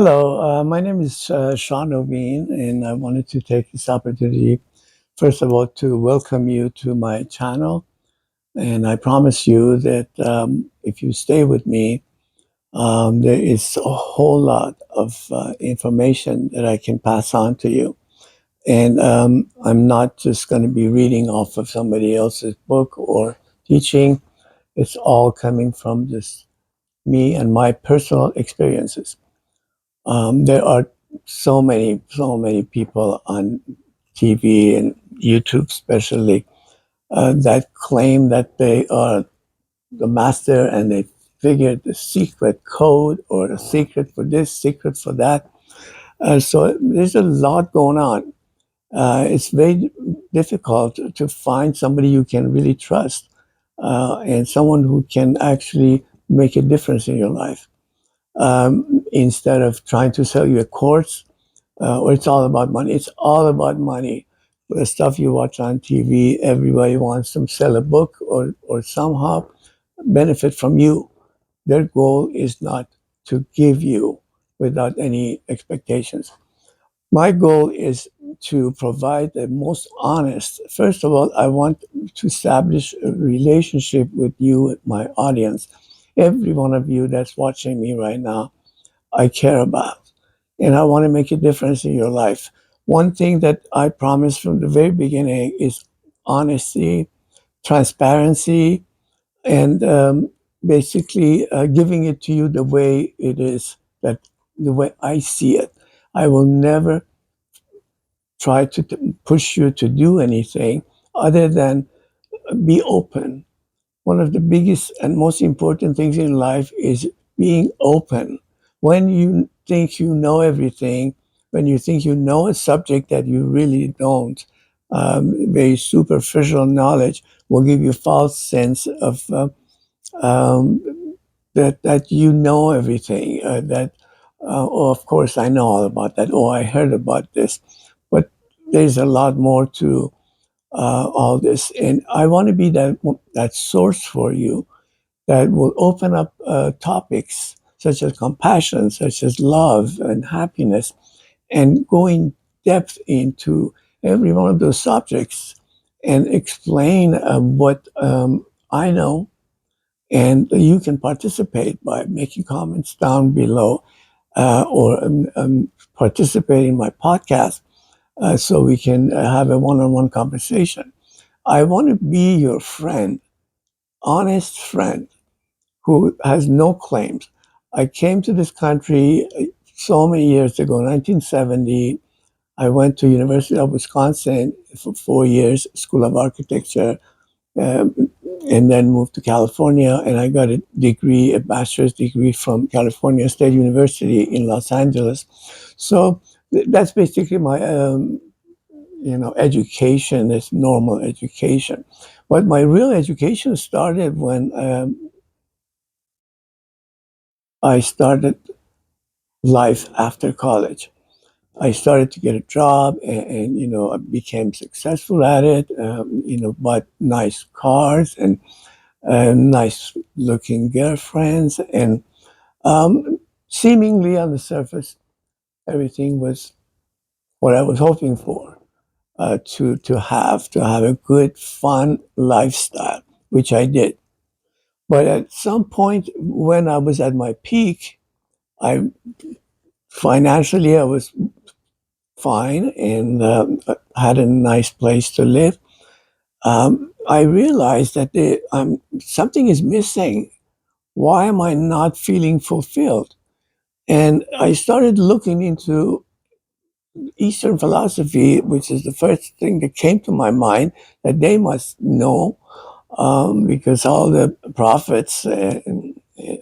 Hello, my name is Shah Noveen, and I wanted to take this opportunity, first of all, to welcome you to my channel. And I promise you that if you stay with me, there is a whole lot of information that I can pass on to you. And I'm not just going to be reading off of somebody else's book or teaching, it's all coming from just me and my personal experiences. There are so many people on TV and YouTube, especially, that claim that they are the master and they figured the secret code or the secret for this, secret for that. So there's a lot going on. It's very difficult to find somebody you can really trust and someone who can actually make a difference in your life. Instead of trying to sell you a course or it's all about money. It's all about money. The stuff you watch on TV, everybody wants to sell a book or somehow benefit from you. Their goal is not to give you without any expectations. My goal is to provide the most honest. First of all, I want to establish a relationship with you, my audience. Every one of you that's watching me right now, I care about. And I want to make a difference in your life. One thing that I promised from the very beginning is honesty, transparency, and basically giving it to you the way it is, that the way I see it. I will never try to push you to do anything other than be open. One of the biggest and most important things in life is being open. When you think you know everything, when you think you know a subject that you really don't, very superficial knowledge will give you false sense of um, that you know everything. Oh, of course, I know all about that. Oh, I heard about this, but there's a lot more to all this, and I want to be that source for you that will open up topics such as compassion, such as love and happiness, and go in depth into every one of those subjects and explain what I know. And you can participate by making comments down below or participate in my podcast so we can have a one on one conversation. I want to be your friend, honest friend who has no claims. I came to this country so many years ago, 1970. I went to University of Wisconsin for 4 years, School of Architecture, um, and then moved to California. And I got a degree, a bachelor's degree from California State University in Los Angeles. So that's basically my education is normal education. But my real education started when I started life after college. I started to get a job, and I became successful at it. Bought nice cars and nice looking girlfriends, and seemingly on the surface, everything was what I was hoping for. To have a good, fun lifestyle, which I did. But at some point, when I was at my peak, I financially I was fine and had a nice place to live. I realized that something is missing. Why am I not feeling fulfilled? And I started looking into Eastern philosophy, which is the first thing that came to my mind that they must know, because all the prophets,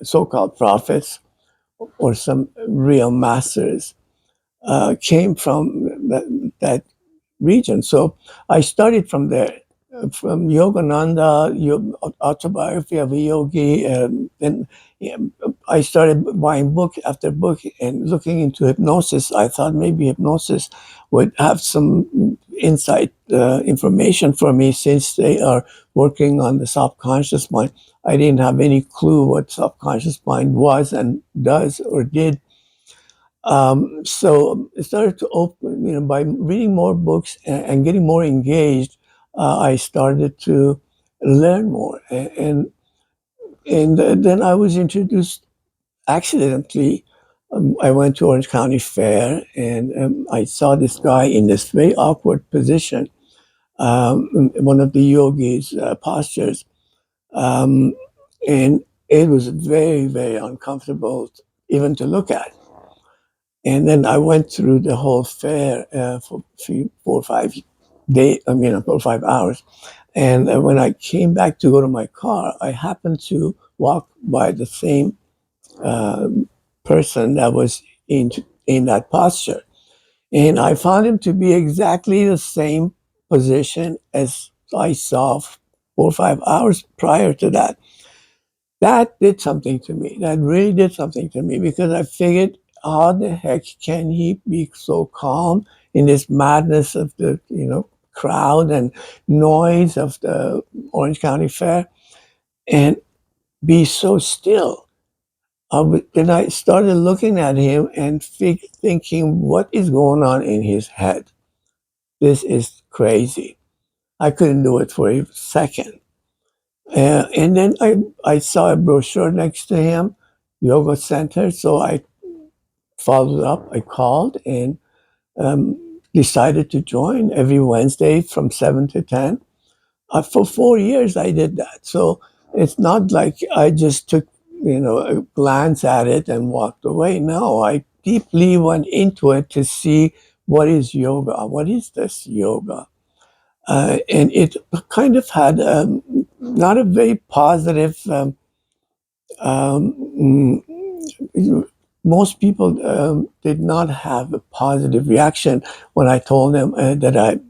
so-called prophets, or some real masters, came from that region. So I studied from there, from Yogananda, Autobiography of a Yogi. Then I started buying book after book and looking into hypnosis. I thought maybe hypnosis would have some insight information for me since they are working on the subconscious mind. I didn't have any clue what subconscious mind was and does or did. So I started to open, by reading more books and getting more engaged, I started to learn more. And then I was introduced accidentally. I went to Orange County Fair and I saw this guy in this very awkward position, in one of the yogis' postures. Um, and it was very, very uncomfortable even to look at. And then I went through the whole fair for 4 or 5 days, 4 or 5 hours. And when I came back to go to my car, I happened to walk by the same uh, person that was in that posture. And I found him to be exactly the same position as I saw 4 or 5 hours prior to that. That did something to me. That really did something to me because I figured, how the heck can he be so calm in this madness of the crowd and noise of the Orange County Fair and be so still? Then I started looking at him and thinking, what is going on in his head? This is crazy. I couldn't do it for a second. And then I saw a brochure next to him, yoga center. So I followed up. I called and decided to join every Wednesday from 7 to 10. For 4 years, I did that. So it's not like I just took a glance at it and walked away. No, I deeply went into it to see what is yoga. What is this yoga? And it kind of had not a very positive. Um, Most people did not have a positive reaction when I told them that I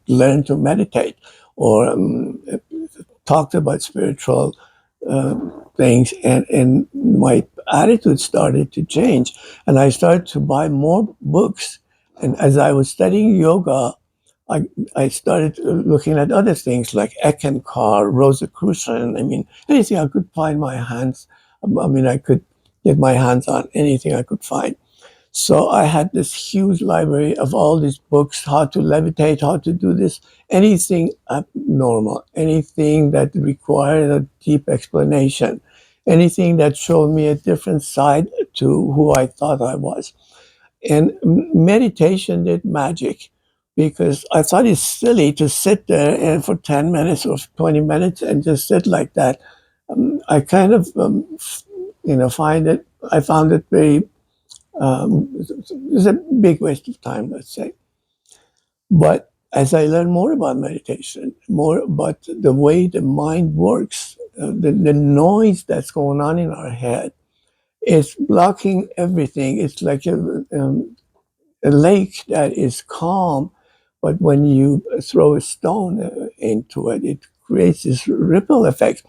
learned to meditate or talked about spiritual things, and my attitude started to change, and I started to buy more books. And as I was studying yoga, I, I started looking at other things like Eckankar, Rosicrucian. I mean, anything I could find my hands. I mean, I could get my hands on anything I could find. So I had this huge library of all these books, how to levitate, how to do this, anything abnormal, anything that required a deep explanation, anything that showed me a different side to who I thought I was. And meditation did magic because I thought it's silly to sit there and for 10 minutes or 20 minutes and just sit like that. I kind of, I found it very, it's a big waste of time, let's say. But as I learned more about meditation, more about the way the mind works, the noise that's going on in our head, is blocking everything. It's like a lake that is calm, but when you throw a stone into it, it creates this ripple effect.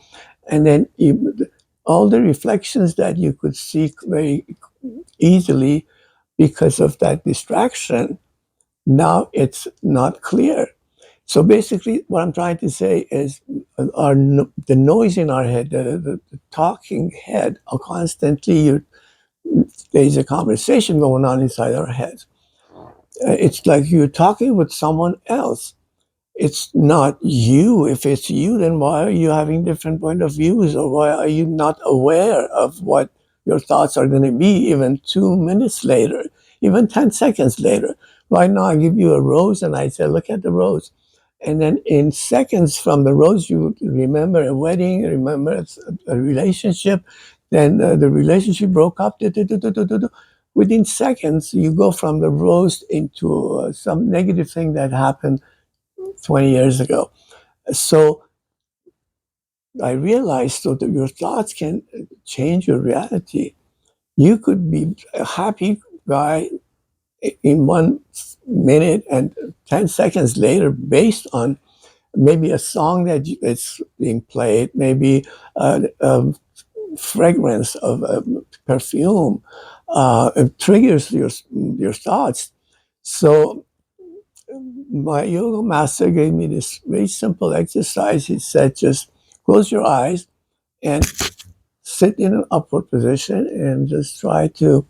And then all the reflections that you could see very easily because of that distraction, now it's not clear. So basically, what I'm trying to say is the noise in our head, the talking head, constantly there's a conversation going on inside our heads. It's like you're talking with someone else. It's not you. If it's you, then why are you having different point of views, or why are you not aware of what your thoughts are going to be even 2 minutes later, even 10 seconds later? Right now, I give you a rose and I say, look at the rose. And then in seconds from the rose, you remember a wedding, remember a relationship, then the relationship broke up. Within seconds, you go from the rose into some negative thing that happened 20 years ago. So I realized so that your thoughts can change your reality. You could be a happy guy in 1 minute and 10 seconds later, based on maybe a song that's being played, maybe a fragrance of a perfume, it triggers your thoughts. So my yoga master gave me this very simple exercise. He said, just close your eyes and sit in an upward position and just try to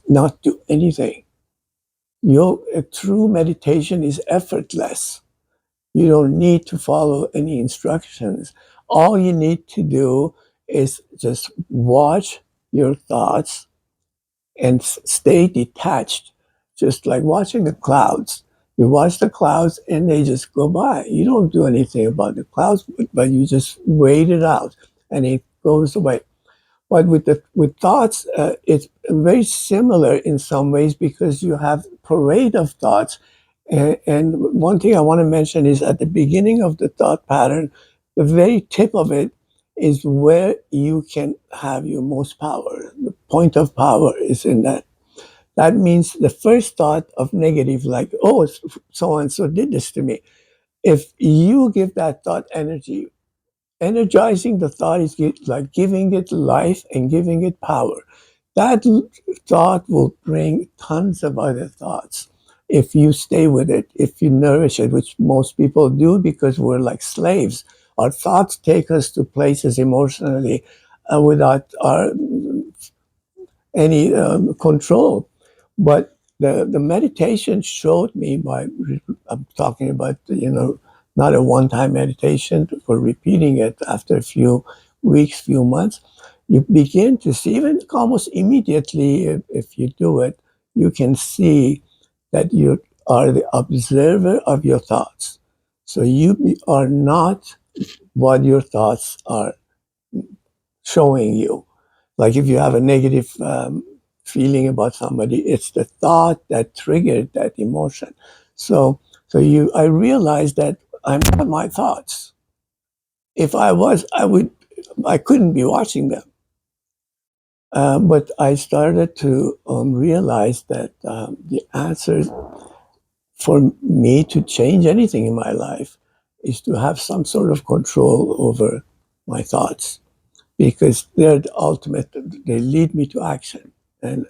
not do anything. Your true meditation is effortless. You don't need to follow any instructions. All you need to do is just watch your thoughts and stay detached, just like watching the clouds. You watch the clouds and they just go by. You don't do anything about the clouds, but you just wait it out and it goes away. But with thoughts, it's very similar in some ways because you have parade of thoughts. And one thing I want to mention is at the beginning of the thought pattern, the very tip of it is where you can have your most power. The point of power is in that. That means the first thought of negative, like, oh, so and so did this to me. If you give that thought energy, energizing the thought is like giving it life and giving it power. That thought will bring tons of other thoughts if you stay with it, if you nourish it, which most people do because we're like slaves. Our thoughts take us to places emotionally without any control. But the meditation showed me by, I'm talking about, not a one-time meditation, for repeating it after a few weeks, few months, you begin to see, even almost immediately, if you do it, you can see that you are the observer of your thoughts. So you are not what your thoughts are showing you. Like if you have a negative feeling about somebody, it's the thought that triggered that emotion. So, I realized that I'm not my thoughts. If I was, I couldn't be watching them. But I started to realize that the answer for me to change anything in my life is to have some sort of control over my thoughts, because they're the ultimate, they lead me to action. And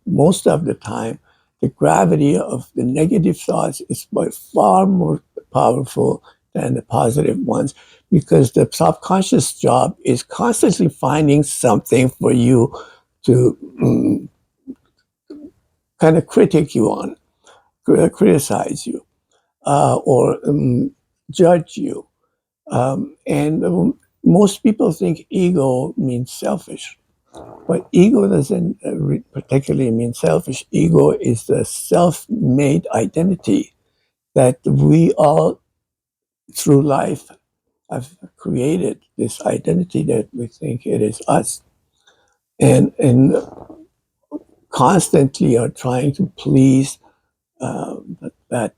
most of the time, the gravity of the negative thoughts is by far more powerful than the positive ones, because the subconscious job is constantly finding something for you to kind of critique you on, criticize you, or judge you. And most people think ego means selfish. But ego doesn't particularly mean selfish. Ego is the self made identity that we all, through life, have created, this identity that we think it is us. And constantly are trying to please that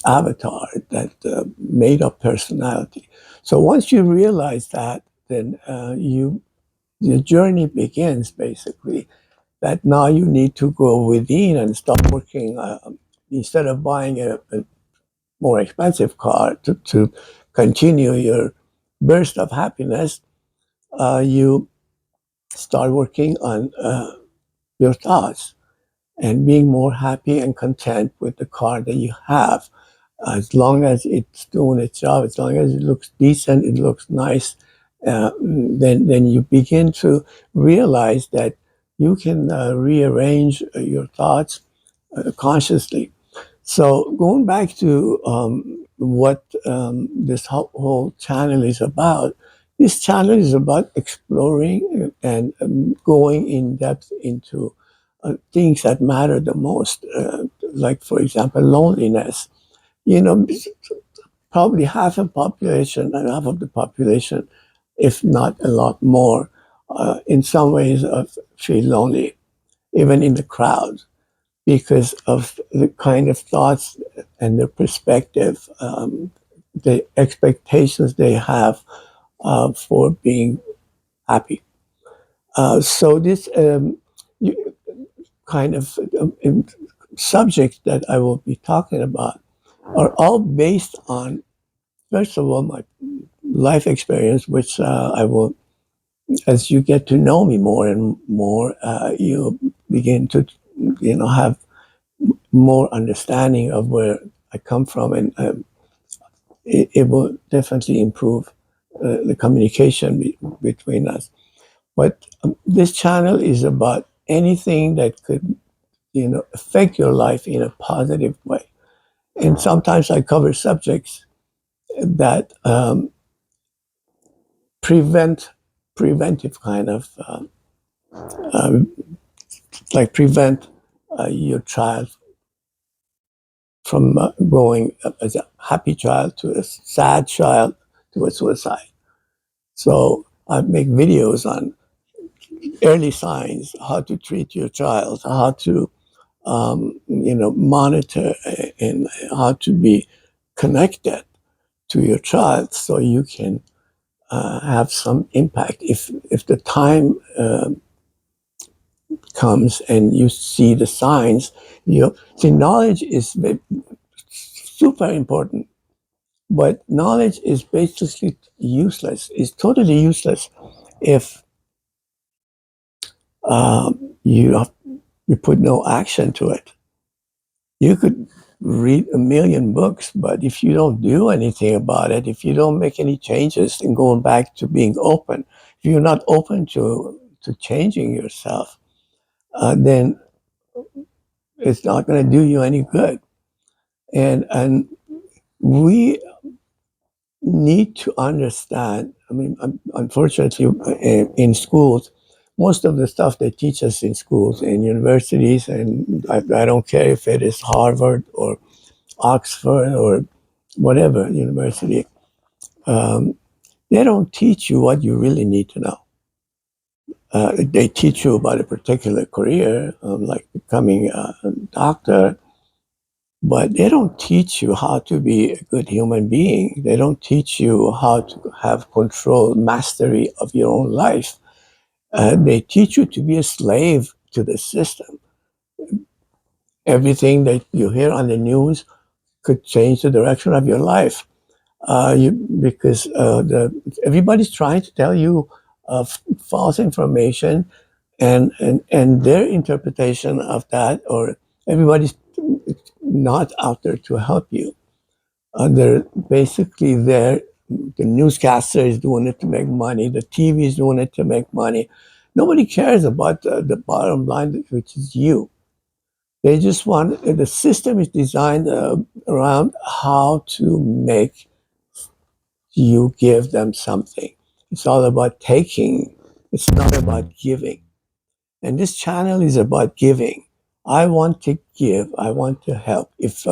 avatar, that made up personality. So once you realize that, then the journey begins basically, that now you need to go within and start working, instead of buying a more expensive car to continue your burst of happiness, you start working on your thoughts and being more happy and content with the car that you have. As long as it's doing its job, as long as it looks decent, it looks nice, then you begin to realize that you can rearrange your thoughts consciously. So going back to what this whole channel is about, this channel is about exploring and going in depth into things that matter the most, like, for example, loneliness. You know, probably half of the population, if not a lot more, in some ways feel lonely, even in the crowd, because of the kind of thoughts and the perspective, the expectations they have for being happy. So this kind of subjects that I will be talking about are all based on, first of all, my life experience, which I will, as you get to know me more and more, you begin to, have more understanding of where I come from, and it will definitely improve the communication between us. But this channel is about anything that could, affect your life in a positive way. And sometimes I cover subjects that preventive kind of, um, like prevent your child from going as a happy child to a sad child to a suicide. So I make videos on early signs, how to treat your child, how to monitor and how to be connected to your child, so you can have some impact if the time comes and you see the signs. See, knowledge is super important, but knowledge is basically useless. It's totally useless if you put no action to it. You could read a million books, but if you don't do anything about it, if you don't make any changes and going back to being open, if you're not open to changing yourself, then it's not going to do you any good. And we need to understand. I mean, unfortunately, in schools, most of the stuff they teach us in schools and universities, and I don't care if it is Harvard or Oxford or whatever university, um, they don't teach you what you really need to know. They teach you about a particular career, like becoming a doctor, but they don't teach you how to be a good human being. They don't teach you how to have control, mastery of your own life. They teach you to be a slave to the system. Everything that you hear on the news could change the direction of your life. Because everybody's trying to tell you false information, and their interpretation of that, or everybody's not out there to help you. They're basically there. The newscaster is doing it to make money. The TV is doing it to make money. Nobody cares about the bottom line, which is you. They just want, the system is designed around how to make you give them something. It's all about taking. It's not about giving. And this channel is about giving. I want to give. I want to help. If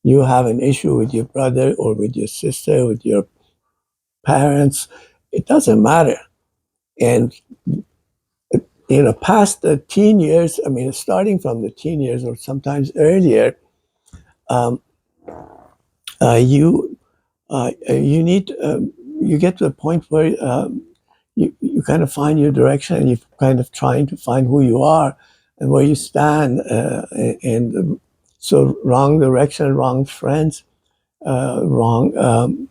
you have an issue with your brother or with your sister, with your parents, it doesn't matter. And past the teen years, I mean, starting from the teen years or sometimes earlier, um, you need you get to a point where you kind of find your direction, and you're kind of trying to find who you are and where you stand. And so, wrong direction, wrong friends, wrong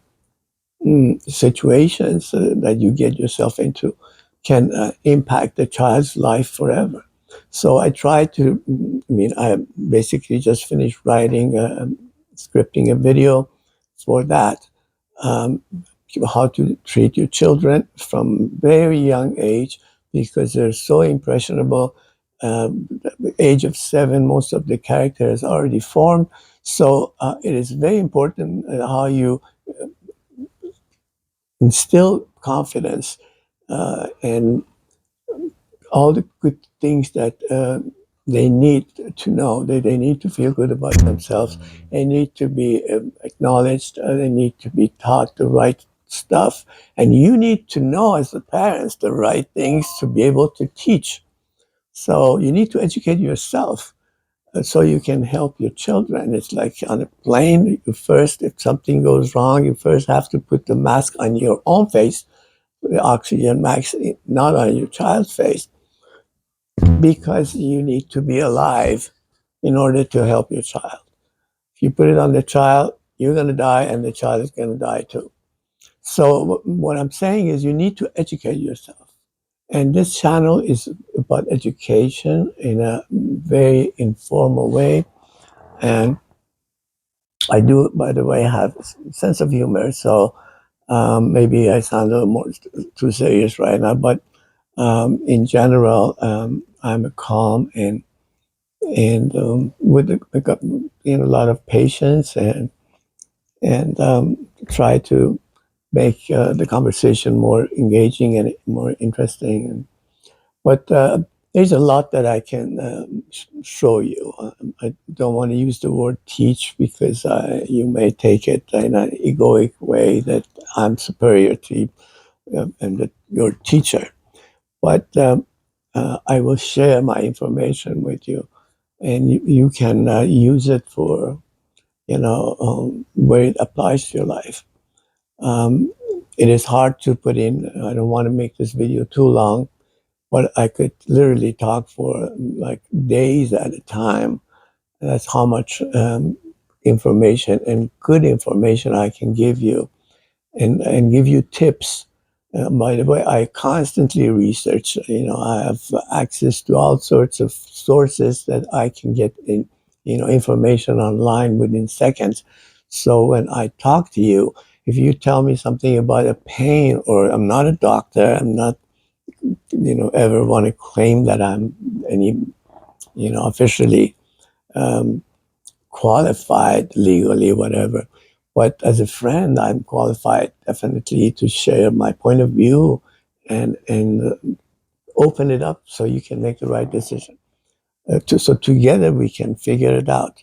situations that you get yourself into can impact the child's life forever. So I try to, I mean, I basically just finished writing, scripting a video for that. Um, how to treat your children from very young age, because they're so impressionable. At the age of 7, most of the characters are already formed. So it is very important how you instill confidence and all the good things that they need to know. They need to feel good about themselves. They need to be acknowledged. They need to be taught the right stuff. And you need to know, as the parents, the right things to be able to teach. So you need to educate yourself so you can help your children. It's like on a plane, you first, if something goes wrong, you first have to put the mask on your own face, the oxygen mask, not on your child's face, because you need to be alive in order to help your child. If you put it on the child, you're going to die, and the child is going to die too. So what I'm saying is you need to educate yourself. And this channel is about education in a very informal way. And I do, by the way, have a sense of humor. So maybe I sound a little more too serious right now, but In general, I'm a calm and with a lot of patience and try to make the conversation more engaging and more interesting. But there's a lot that I can show you. I don't want to use the word teach because you may take it in an egoic way that I'm superior to you and that you're a teacher. But I will share my information with you, and you can use it for where it applies to your life. Um, it is hard to put in. I don't want to make this video too long, but I could literally talk for like days at a time. That's how much information and good information I can give you and give you tips. By the way, I constantly research. I have access to all sorts of sources that I can get information online within seconds. So when I talk to you, if you tell me something about a pain, or I'm not a doctor, I'm not, ever want to claim that I'm any, officially um, qualified legally, whatever. But as a friend, I'm qualified definitely to share my point of view and open it up so you can make the right decision. So together we can figure it out.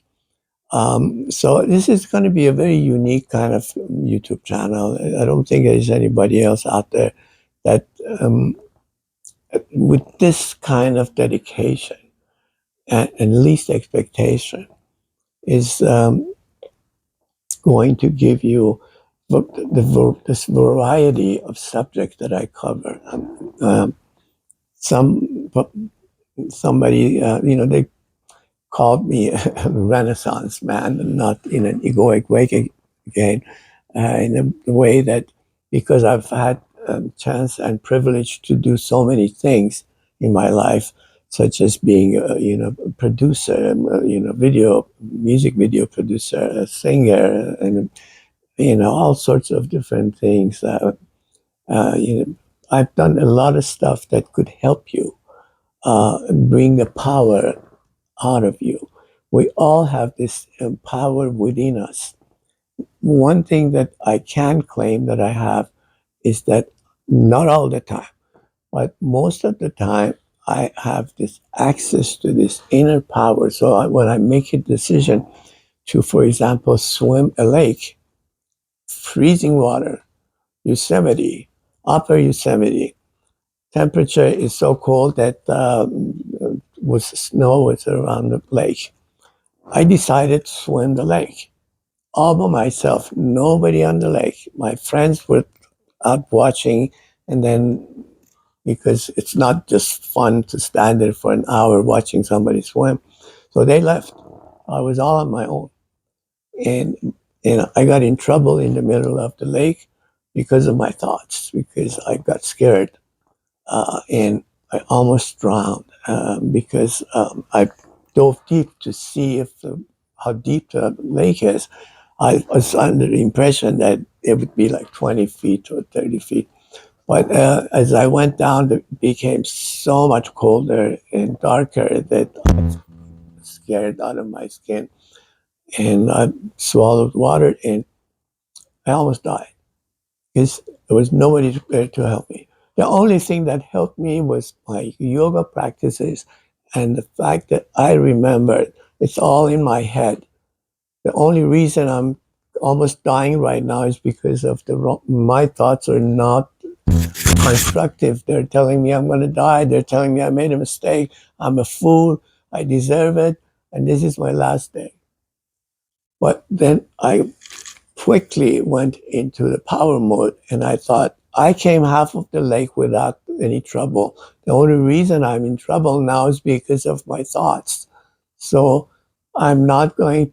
So this is going to be a very unique kind of YouTube channel. I don't think there's anybody else out there that with this kind of dedication and least expectation is going to give you this variety of subjects that I cover. Some somebody, they called me a Renaissance man, not in an egoic way again, in a way that because I've had chance and privilege to do so many things in my life, such as being, a producer, music video producer, a singer, and all sorts of different things. I've done a lot of stuff that could help you bring the power out of you. We all have this power within us. One thing that I can claim that I have is that not all the time, but most of the time, I have this access to this inner power. So when I make a decision to, for example, swim a lake, freezing water, Yosemite, upper Yosemite, temperature is so cold that with snow was around the lake. I decided to swim the lake all by myself, nobody on the lake. My friends were out watching, and then because it's not just fun to stand there for an hour watching somebody swim, so they left. I was all on my own, and I got in trouble in the middle of the lake because of my thoughts, because I got scared and I almost drowned because I dove deep to see how deep the lake is. I was under the impression that it would be like 20 feet or 30 feet. But as I went down, it became so much colder and darker that I was scared out of my skin. And I swallowed water and I almost died because there was nobody there to help me. The only thing that helped me was my yoga practices and the fact that I remembered it's all in my head. The only reason I'm almost dying right now is because of my thoughts are not constructive. They're telling me I'm going to die. They're telling me I made a mistake. I'm a fool. I deserve it. And this is my last day. But then I quickly went into the power mode and I thought, I came half of the lake without any trouble. The only reason I'm in trouble now is because of my thoughts. So I'm not going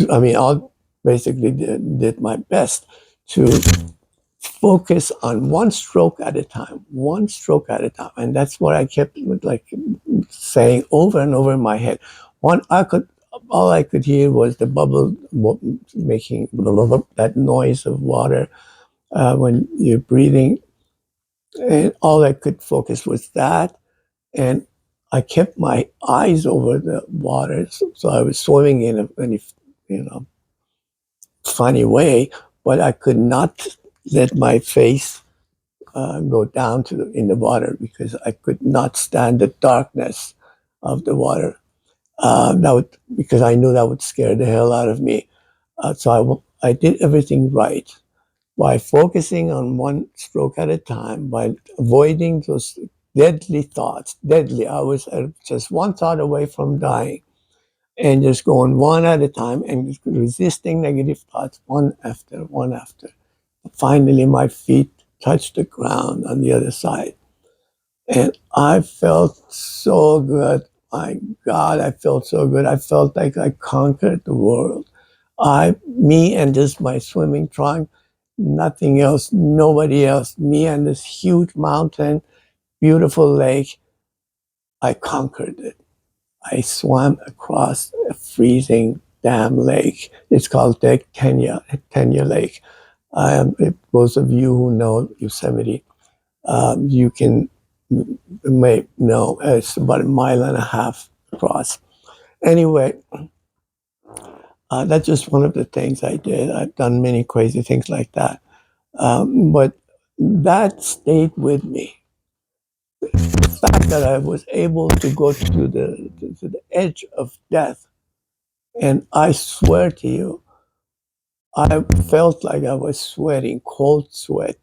I mean, I basically did my best to focus on one stroke at a time. And that's what I kept like saying over and over in my head. All I could hear was the bubble making that noise of water when you're breathing. And all I could focus was that. And I kept my eyes over the water. So I was swimming in a you know, funny way, but I could not let my face go down in the water because I could not stand the darkness of the water. Because I knew that would scare the hell out of me. I did everything right by focusing on one stroke at a time, by avoiding those deadly thoughts. Deadly. I was just one thought away from dying, and just going one at a time and just resisting negative thoughts one after one after. Finally, my feet touched the ground on the other side. And I felt so good. My God, I felt so good. I felt like I conquered the world. Me and just my swimming trunk, nothing else, nobody else. Me and this huge mountain, beautiful lake, I conquered it. I swam across a freezing damn lake. It's called the Kenya Lake. Those of you who know Yosemite, you can may know it's about a mile and a half across. Anyway, that's just one of the things I did. I've done many crazy things like that, but that stayed with me. The fact that I was able to go to the edge of death, and I swear to you, I felt like I was sweating, cold sweat,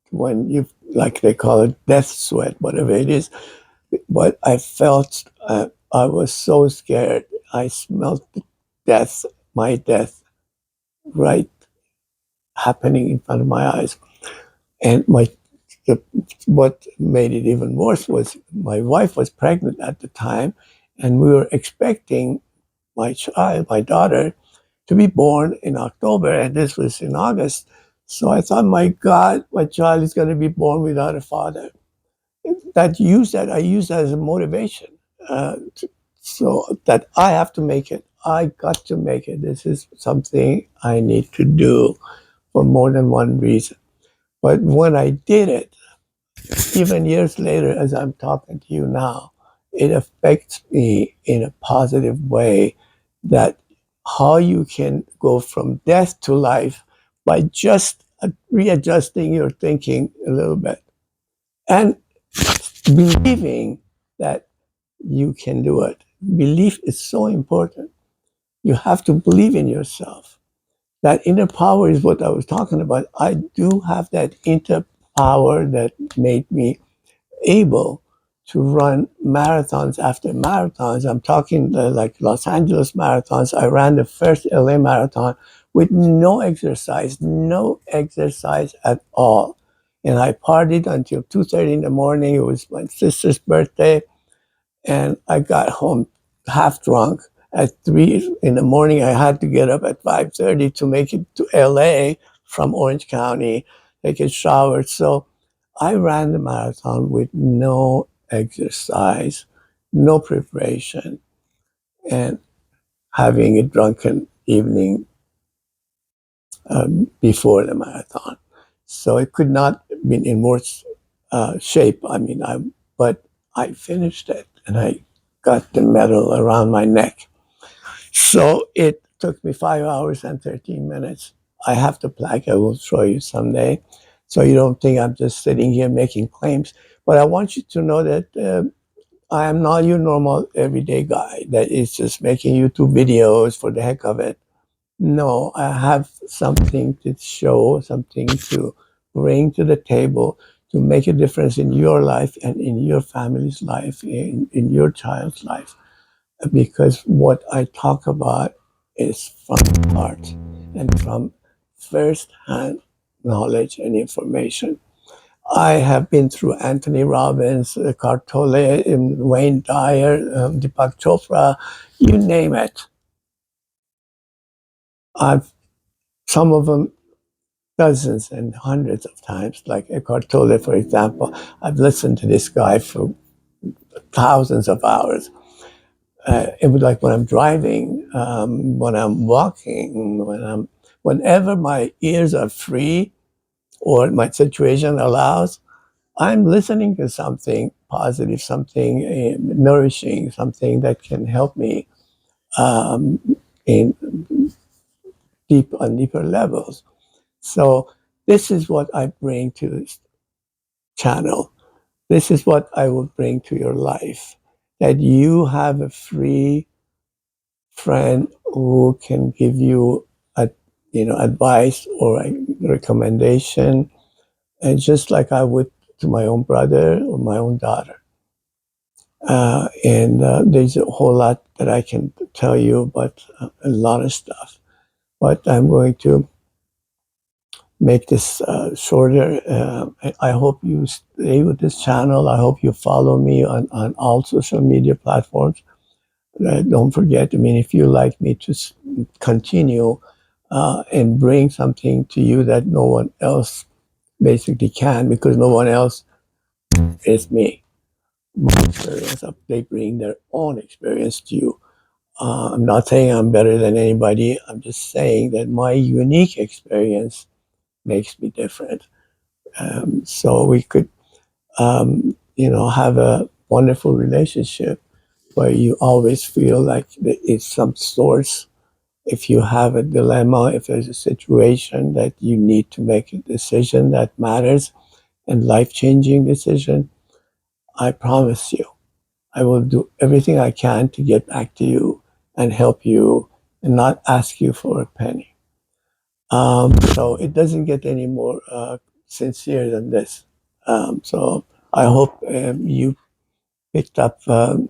when you like they call it death sweat, whatever it is. But I felt I was so scared. I smelled death, my death, right happening in front of my eyes. And the, what made it even worse was my wife was pregnant at the time, and we were expecting my daughter, to be born in October, and this was in August. So I thought, my God, my child is going to be born without a father. I use that as a motivation, so that I have to make it. I got to make it. This is something I need to do for more than one reason. But when I did it, even years later, as I'm talking to you now, it affects me in a positive way. That how you can go from death to life by just readjusting your thinking a little bit and believing that you can do it. Belief is so important. You have to believe in yourself. That inner power is what I was talking about. I do have that inner power that made me able to run marathons after marathons. I'm talking like Los Angeles marathons. I ran the first LA marathon with no exercise at all. And I partied until 2:30 in the morning. It was my sister's birthday, and I got home half drunk at 3 in the morning. I had to get up at 5:30 to make it to LA from Orange County, take a shower. So I ran the marathon with no exercise, no preparation, and having a drunken evening before the marathon. So it could not have been in worse shape. But I finished it, and I got the medal around my neck. So it took me 5 hours and 13 minutes. I have the plaque. I will show you someday. So you don't think I'm just sitting here making claims. But I want you to know that I am not your normal everyday guy that is just making YouTube videos for the heck of it. No, I have something to show, something to bring to the table to make a difference in your life and in your family's life, in your child's life. Because what I talk about is from the heart and from first-hand knowledge and information. I have been through Anthony Robbins, Eckhart Tolle, Wayne Dyer, Deepak Chopra, you name it. I've some of them dozens and hundreds of times, like Eckhart Tolle, for example. I've listened to this guy for thousands of hours. It was like when I'm driving, when I'm walking, whenever my ears are free or my situation allows, I'm listening to something positive, something nourishing, something that can help me um, in on deeper levels. So this is what I bring to this channel. This is what I will bring to your life. That you have a free friend who can give you a advice or a recommendation, and just like I would to my own brother or my own daughter. And there's a whole lot that I can tell you about, a lot of stuff. But I'm going to make this shorter. I hope you stay with this channel. I hope you follow me on all social media platforms. Don't forget, I mean, if you like me to continue and bring something to you that no one else basically can, because no one else is me. My experience, they bring their own experience to you. I'm not saying I'm better than anybody. I'm just saying that my unique experience makes me different. So we could, have a wonderful relationship where you always feel like it's some source. If you have a dilemma, if there's a situation that you need to make a decision that matters and life-changing decision, I promise you, I will do everything I can to get back to you and help you and not ask you for a penny. So it doesn't get any more sincere than this. So I hope you picked up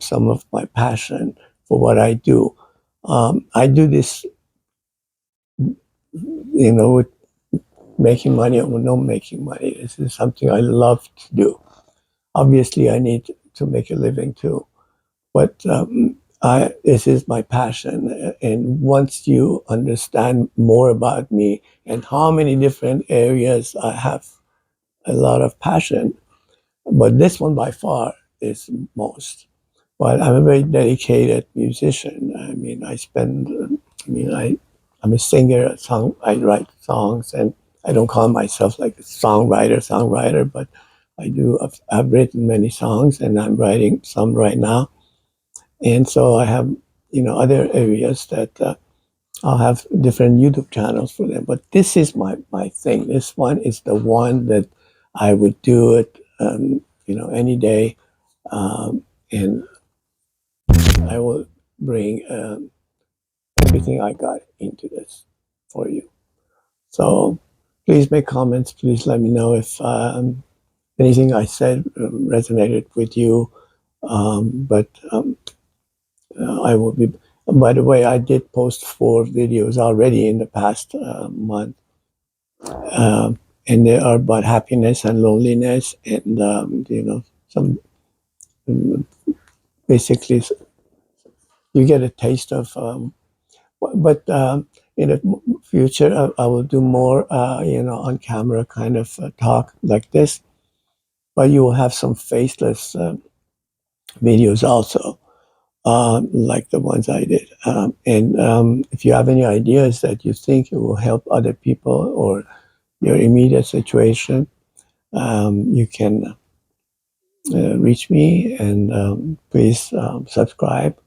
some of my passion for what I do. I do this, with making money or no making money. This is something I love to do. Obviously, I need to make a living too, but this is my passion. And once you understand more about me and how many different areas I have a lot of passion, but this one by far is most. But I'm a very dedicated musician. I mean, I'm a singer, I write songs, and I don't call myself like a songwriter, but I've written many songs, and I'm writing some right now. And so I have, other areas that I'll have different YouTube channels for them. But this is my thing. This one is the one that I would do it, any day. And I will bring everything I got into this for you. So please make comments. Please let me know if anything I said resonated with you. But I will be. By the way, I did post 4 videos already in the past month, and they are about happiness and loneliness, and some basically you get a taste of. But in the future, I will do more, on camera kind of talk like this. But you will have some faceless videos also, like the ones I did. And if you have any ideas that you think it will help other people or your immediate situation, you can reach me, and please subscribe.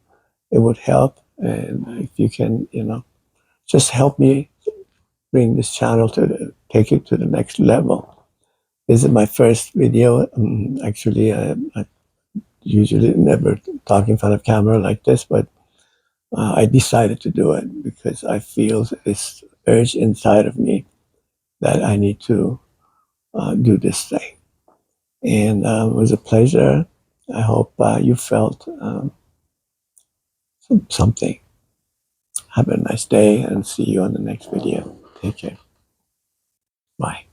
It would help. And if you can, just help me bring this channel take it to the next level. This is my first video. Actually, I usually never talk in front of camera like this, but I decided to do it because I feel this urge inside of me that I need to do this thing. And it was a pleasure. I hope you felt something. Have a nice day and see you on the next video. Take care. Bye.